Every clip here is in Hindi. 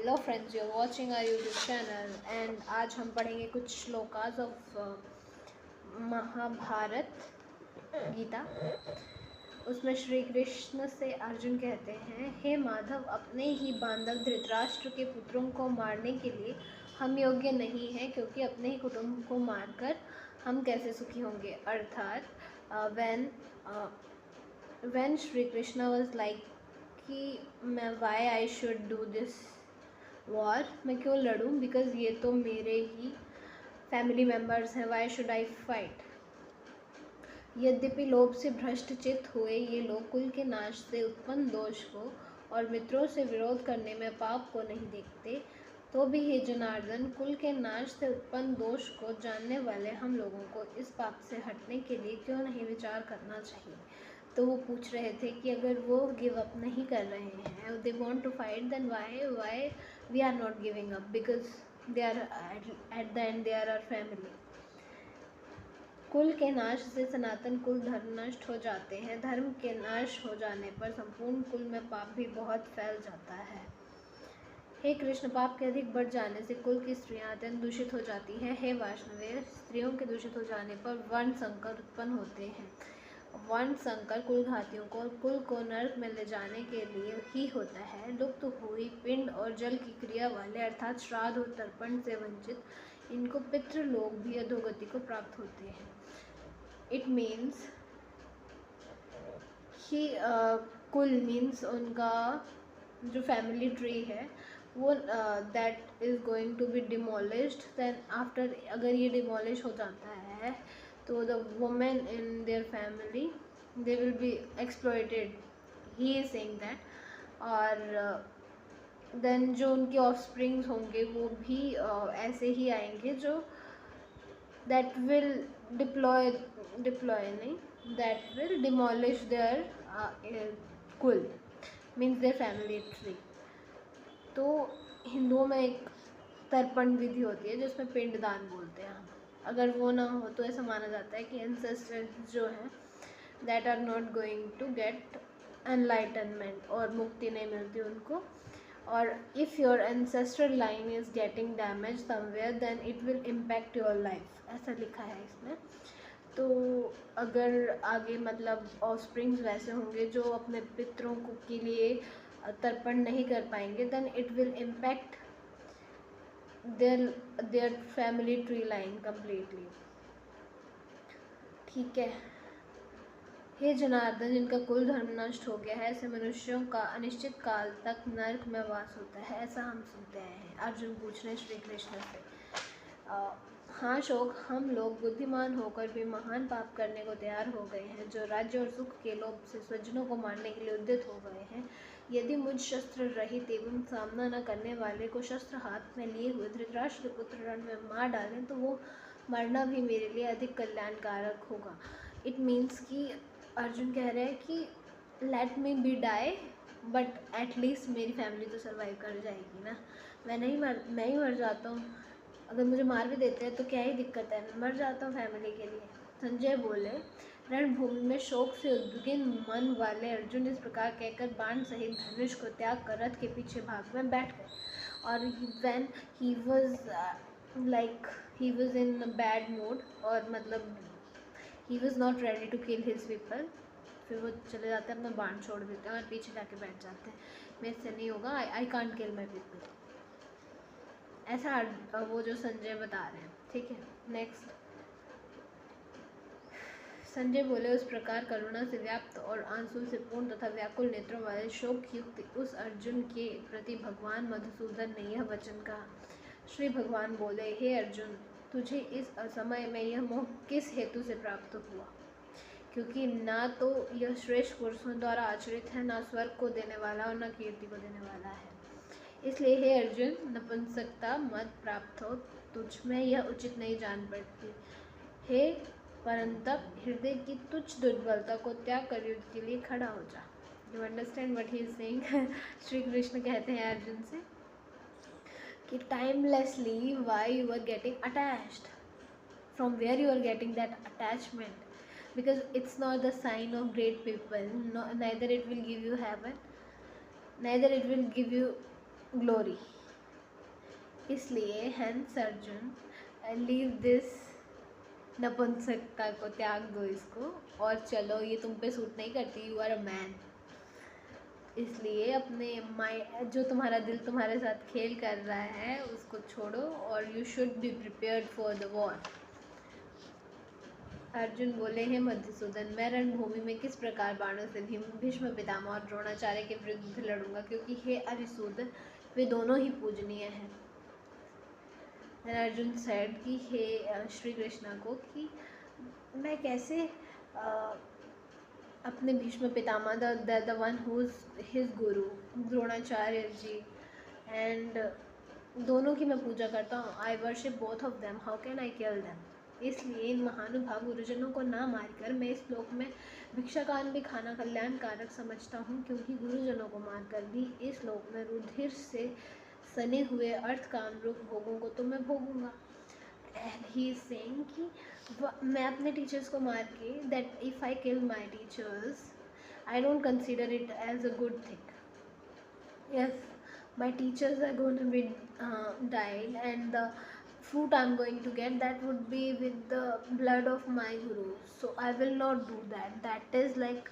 Hello friends, you are watching our YouTube channel and आज हम पढ़ेंगे कुछ श्लोकास ऑफ महाभारत गीता। उसमें श्री कृष्ण से अर्जुन कहते हैं, हे माधव, अपने ही बांधव धृतराष्ट्र के पुत्रों को मारने के लिए हम योग्य नहीं हैं, क्योंकि अपने ही कुटुंब को मारकर हम कैसे सुखी होंगे। अर्थात when Shri Krishna was like कि मैं why I should do this war, मैं क्यों लड़ूं, बिकॉज ये तो मेरे ही फैमिली मेम्बर्स हैं, वाई शुड आई फाइट। यद्यपि लोभ से भ्रष्ट चित्त हुए ये लोग कुल के नाश से उत्पन्न दोष को और मित्रों से विरोध करने में पाप को नहीं देखते, तो भी हे जनार्दन, कुल के नाश से उत्पन्न दोष को जानने वाले हम लोगों को इस पाप से हटने के लिए क्यों नहीं विचार करना चाहिए। तो वो पूछ रहे थे कि अगर वो गिव अप नहीं कर रहे हैं, they want to fight, then why we are not giving up, because they are at the end they are our family. कुल के नाश से सनातन कुल धर्म नष्ट हो जाते हैं। धर्म के नाश हो जाने पर संपूर्ण कुल में पाप भी बहुत फैल जाता है। हे कृष्ण, पाप के अधिक बढ़ जाने से कुल की स्त्रियां अत्यंत दूषित हो जाती हैं। हे वैष्णवे, स्त्रियों के दूषित हो जाने पर वर्ण संकर उत्पन्न होते हैं। वर्ण संकर कुल घातियों को और कुल को नरक में ले जाने के लिए ही होता है। लुप्त हुई पिंड और जल की क्रिया वाले अर्थात श्राद्ध और तर्पण से वंचित इनको पितृलोक भी अधोगति को प्राप्त होते हैं। इट मीन्स कि कुल मीन्स उनका जो फैमिली ट्री है वो that is going to be demolished. Then after, अगर ये डिमोलिश हो जाता है तो the women in their family they will be exploited, he is saying that. और देन जो उनके ऑफस्प्रिंग्स होंगे वो भी ऐसे ही आएंगे जो दैट विल डिप्लॉय नहीं, दैट विल डिमोलिश देयर कुल, मीन्स देयर फैमिली ट्री। तो हिंदुओं में एक तर्पण विधि होती है जिसमें पिंडदान बोलते हैं हम। अगर वो ना हो तो ऐसा माना जाता है कि एंसेस्टर्स जो हैं that are not going to get enlightenment, और मुक्ति नहीं मिलती उनको। और if your ancestral line is getting damage somewhere, then it will impact your life, ऐसा लिखा है इसमें। तो अगर आगे मतलब ऑफस्प्रिंग्स वैसे होंगे जो अपने पितरों को के लिए तर्पण नहीं कर पाएंगे, then it will impact their family tree line completely. ठीक है। हे जनार्दन, जिनका कुल धर्म नष्ट हो गया है, ऐसे मनुष्यों का अनिश्चित काल तक नरक में वास होता है, ऐसा हम सुनते हैं। अर्जुन पूछ रहे श्री कृष्ण से। हाँ शोक, हम लोग बुद्धिमान होकर भी महान पाप करने को तैयार हो गए हैं, जो राज्य और सुख के लोभ से स्वजनों को मारने के लिए उद्यत हो गए हैं। यदि मुझ शस्त्र रहित एवं सामना न करने वाले को शस्त्र हाथ में लिए हुए धृतराष्ट्र के पुत्र रण में मार डालें, तो वो मरना भी मेरे लिए अधिक कल्याणकारक होगा। इट मीन्स कि अर्जुन कह रहे हैं कि let me be die, but at least मेरी फैमिली तो सर्वाइव कर जाएगी ना। मैं ही मर जाता हूँ। अगर मुझे मार भी देते हैं तो क्या ही दिक्कत है, मैं मर जाता हूँ फैमिली के लिए। संजय बोले, रणभूमि में शोक से उद्विग्न मन वाले अर्जुन इस प्रकार कहकर बाण सहित धनुष को त्याग कर रथ के पीछे भाग में बैठ गए। और when he was in bad mood, और मतलब he was not ready to kill his people, फिर वो चले जाते हैं, अपना बाण छोड़ देते हैं और पीछे जाके बैठ जाते हैं। मेरे से नहीं होगा, I can't kill my people, ऐसा वो जो संजय बता रहे हैं। ठीक है, नेक्स्ट। संजय बोले, उस प्रकार करुणा से व्याप्त और आंसू से पूर्ण तथा व्याकुल नेत्रों वाले शोक युक्त उस अर्जुन के प्रति भगवान मधुसूदन ने यह वचन कहा। श्री भगवान बोले, हे अर्जुन, तुझे इस असमय में यह मोह किस हेतु से प्राप्त हुआ, क्योंकि ना तो यह श्रेष्ठ पुरुषों द्वारा आचरित है, ना स्वर्ग को देने वाला और न कीर्ति को देने वाला है। इसलिए हे अर्जुन, नपुंसकता मत प्राप्त हो तुझ में यह उचित नहीं जान पड़ती। हे परंतप, हृदय की तुच्छ दुर्बलता को त्याग कर युद्ध के लिए खड़ा हो जा। You understand what he is saying. Shri Krishna कहते हैं अर्जुन से कि timelessly why you are getting attached, from where you are getting that attachment, because it's not the sign of great people. Neither it will give you heaven, neither it will give you glory. इसलिए हैंस अर्जुन लीव दिस, नपुंसकता को त्याग दो इसको और चलो, ये तुम पे सूट नहीं करती, यू आर अ मैन। इसलिए अपने जो तुम्हारा दिल तुम्हारे साथ खेल कर रहा है उसको छोड़ो और you should be prepared for the war. Arjun बोले, हे मधुसूदन, मैं रणभूमि में किस प्रकार बाणों से भीष्म पितामह और द्रोणाचार्य के विरुद्ध लड़ूंगा, क्योंकि हे अरिसूदन वे दोनों ही पूजनीय हैं। अर्जुन सेड कि हे श्री कृष्णा को कि मैं कैसे अपने Bhishma Pitamah the one who is his guru Dronacharya ji and दोनों की मैं पूजा करता हूँ, आई worship both of them, how can I kill them. इसलिए इन महानुभाव गुरुजनों को ना मारकर मैं इस श्लोक में भिक्षाकान भी खाना कल्याणकारक समझता हूँ, क्योंकि गुरुजनों को मारकर भी इस श्लोक में रुधिर से सने हुए अर्थ काम रूप भोगों को तो मैं भोगूंगा। एंड ही इज सेइंग कि मैं अपने टीचर्स को मार के, that if I kill my teachers I don't consider it as a good thing. If my teachers are going to be died and the fruit I'm going to get, that would be with the blood of my guru, so I will not do that. That is like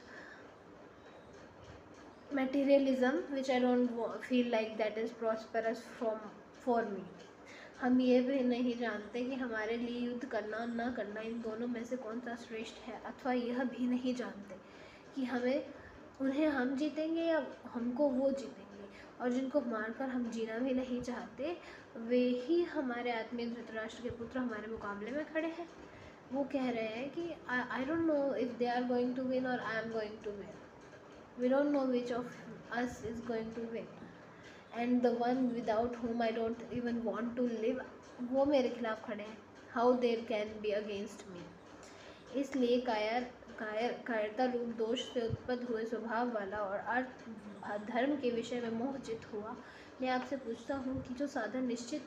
materialism which I don't feel like that is prosperous for me. हम ये भी नहीं जानते कि हमारे लिए युद्ध करना और ना करना इन दोनों में से कौन सा श्रेष्ठ है, अथवा यह भी नहीं जानते कि हमें उन्हें हम जीतेंगे या हमको वो जीतेंगे। और जिनको मारकर हम जीना भी नहीं चाहते वे ही हमारे आत्मीय धृतराष्ट्र के पुत्र हमारे मुकाबले में खड़े हैं। वो कह रहे हैं कि I don't know if they are going to win और I am going to win, we don't know which of us is going to win, and the one without whom I don't even want to live, वो मेरे खिलाफ खड़े हैं, how there can be against me. इसलिए कायरता रूप दोष से उत्पन्न हुए स्वभाव वाला और अर्थ धर्म के विषय में मोहचित हुआ मैं आपसे पूछता हूँ कि जो साधन निश्चित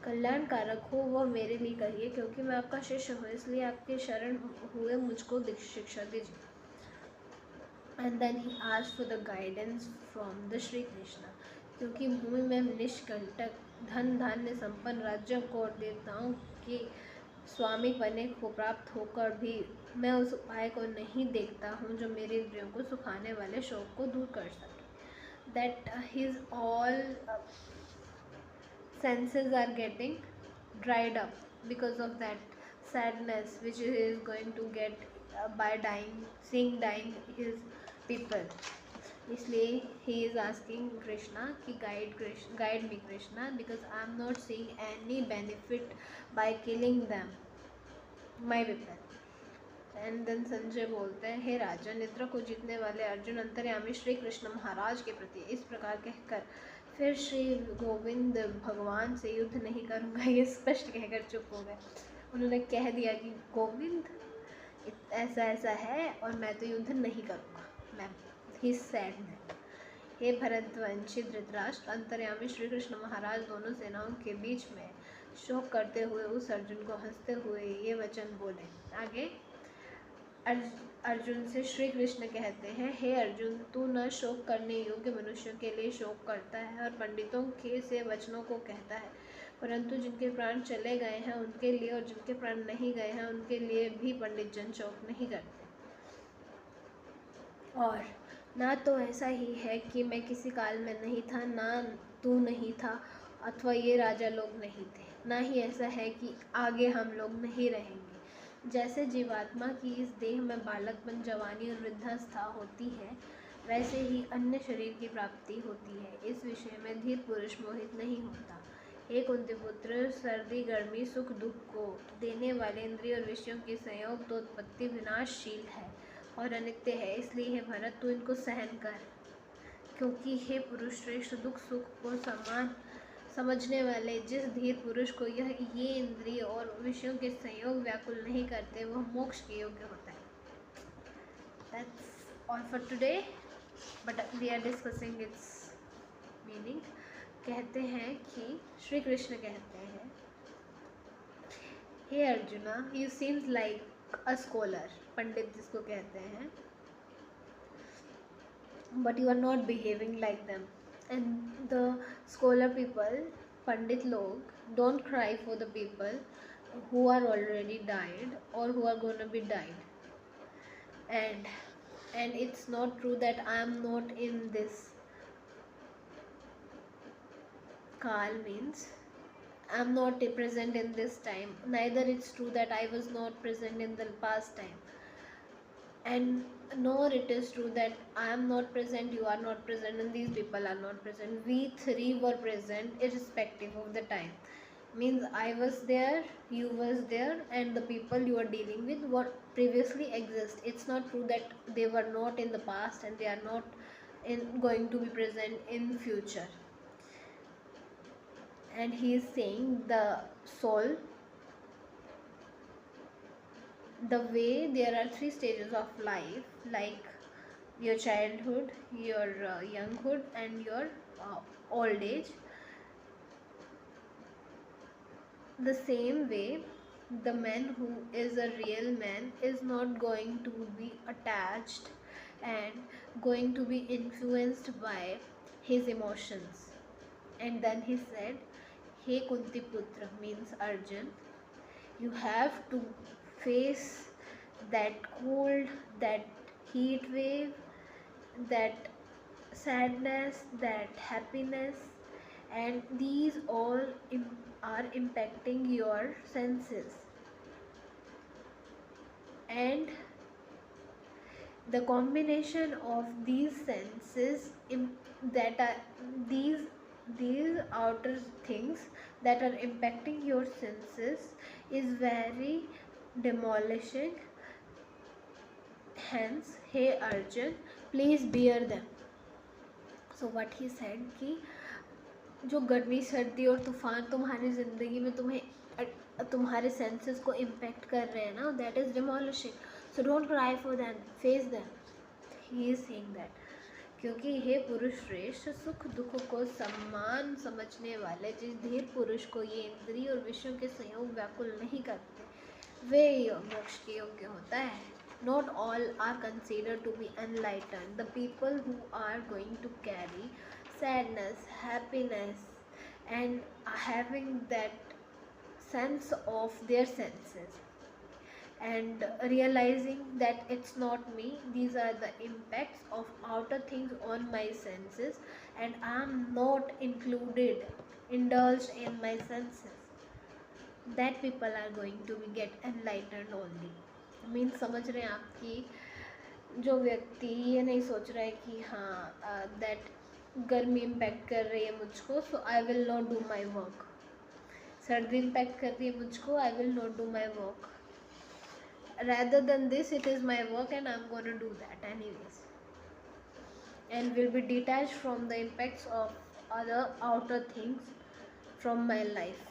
कल्याणकारक हो वह मेरे लिए कहिए, क्योंकि मैं आपका शिष्य हूँ, इसलिए आपके शरण हुए मुझको शिक्षा दीजिए। And then he asked for the guidance from the Shri Krishna, क्योंकि भूमि में निष्कंटक धन धान्य संपन्न राज्यों को और देवताओं के स्वामी बने को प्राप्त होकर भी मैं उस उपाय को नहीं देखता हूँ जो मेरे इंद्रियों को सुखाने वाले शोक को दूर कर सके। That his all senses are getting dried up because of that sadness which he is going to get by seeing dying his people. इसलिए he is asking Krishna कि guide me Krishna, because I am not seeing any benefit by killing them, my people. And then Sanjay बोलते हैं, हे राजन, इंद्र को जीतने वाले अर्जुन अंतर्यामी श्री कृष्ण महाराज के प्रति इस प्रकार कहकर फिर श्री गोविंद भगवान से युद्ध नहीं करूँगा ये स्पष्ट कहकर चुप हो गए। उन्होंने कह दिया कि गोविंद ऐसा ऐसा है और मैं तो युद्ध नहीं करूँगा, मैं ही सैड है। हे भरतवंशी धृतराष्ट्र, अंतर्यामी श्री कृष्ण महाराज दोनों सेनाओं के बीच में शोक करते हुए उस अर्जुन को हंसते हुए ये वचन बोले। आगे अर्जुन से श्री कृष्ण कहते हैं, हे अर्जुन, तू न शोक करने योग्य मनुष्यों के लिए शोक करता है और पंडितों के से वचनों को कहता है, परंतु जिनके प्राण चले गए हैं उनके लिए और जिनके प्राण नहीं गए हैं उनके लिए भी पंडित जन शोक नहीं करते। और ना तो ऐसा ही है कि मैं किसी काल में नहीं था, ना तू नहीं था, अथवा ये राजा लोग नहीं थे, ना ही ऐसा है कि आगे हम लोग नहीं रहेंगे। जैसे जीवात्मा की इस देह में बालकपन, जवानी और वृद्धावस्था होती है, वैसे ही अन्य शरीर की प्राप्ति होती है। इस विषय में धीर पुरुष मोहित नहीं होता। एक कुंतीपुत्र, सर्दी गर्मी सुख दुख को देने वाले इंद्रिय और विषयों के संयोग तो उत्पत्ति विनाशशील है और अनित्य है, इसलिए हे भरत तू इनको सहन कर, क्योंकि हे पुरुष श्रेष्ठ, दुख सुख को समान समझने वाले जिस धीर पुरुष को ये इंद्रिय और विषयों के संयोग व्याकुल नहीं करते वह मोक्ष के योग्य होता है। That's all for today, but we are discussing its meaning. कहते हैं कि श्री कृष्ण कहते हैं, हे arjuna, you seems like a scholar, पंडित जिसको कहते हैं, but you are not behaving like them. And the scholar people, पंडित लोग don't cry for the people who are already died or who are gonna be died. And it's not true that I am not in this kal, means I'm not present in this time. Neither it's true that I was not present in the past time, and nor it is true that I am not present, you are not present, and these people are not present. We three were present irrespective of the time. Means I was there, you was there, and the people you are dealing with were previously exist. It's not true that they were not in the past and they are not going to be present in future. And he is saying the soul, the way there are three stages of life, like your childhood, your younghood, and your old age. The same way, the man who is a real man is not going to be attached and going to be influenced by his emotions. And then he said, Hey Kunti Putra, means Arjun, you have to face that cold, that heat wave, that sadness, that happiness, and these all are impacting your senses. And the combination of these senses that are these outer things that are impacting your senses is very demolishing. Hence, hey Arjun, please bear them. So what he said कि जो गर्मी सर्दी और तूफान तुम्हारी ज़िंदगी में तुम्हारे सेंसेस को इम्पेक्ट कर रहे हैं ना, that is demolishing. So don't cry for them, face them. He is saying that. क्योंकि हे पुरुष श्रेष्ठ, सुख दुख को समान समझने वाले जिस धीर पुरुष को ये इंद्रिय और विषयों के संयोग व्याकुल नहीं करते, वे मोक्ष के योग्य होता है. Not all are considered to be enlightened. The people who are going to carry sadness, happiness, and having that sense of their senses and realizing that it's not me, these are the impacts of outer things on my senses, and I'm not indulged in my senses. That people are going to be get enlightened only. Means समझ रहे हैं आप कि जो व्यक्ति ये नहीं सोच रहा है कि हाँ दैट गर्मी इम्पैक्ट कर रही है मुझको, so I will not do my work. सर्दी इम्पैक्ट कर रही है मुझको, I will not do my work. rather than this, it is my work and I'm going to do that anyways, and will be detached from the impacts of other outer things from my life.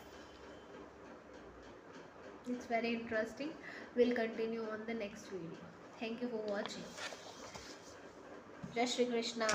It's very interesting. We'll continue on the next video. Thank you for watching. Jai Shri Krishna.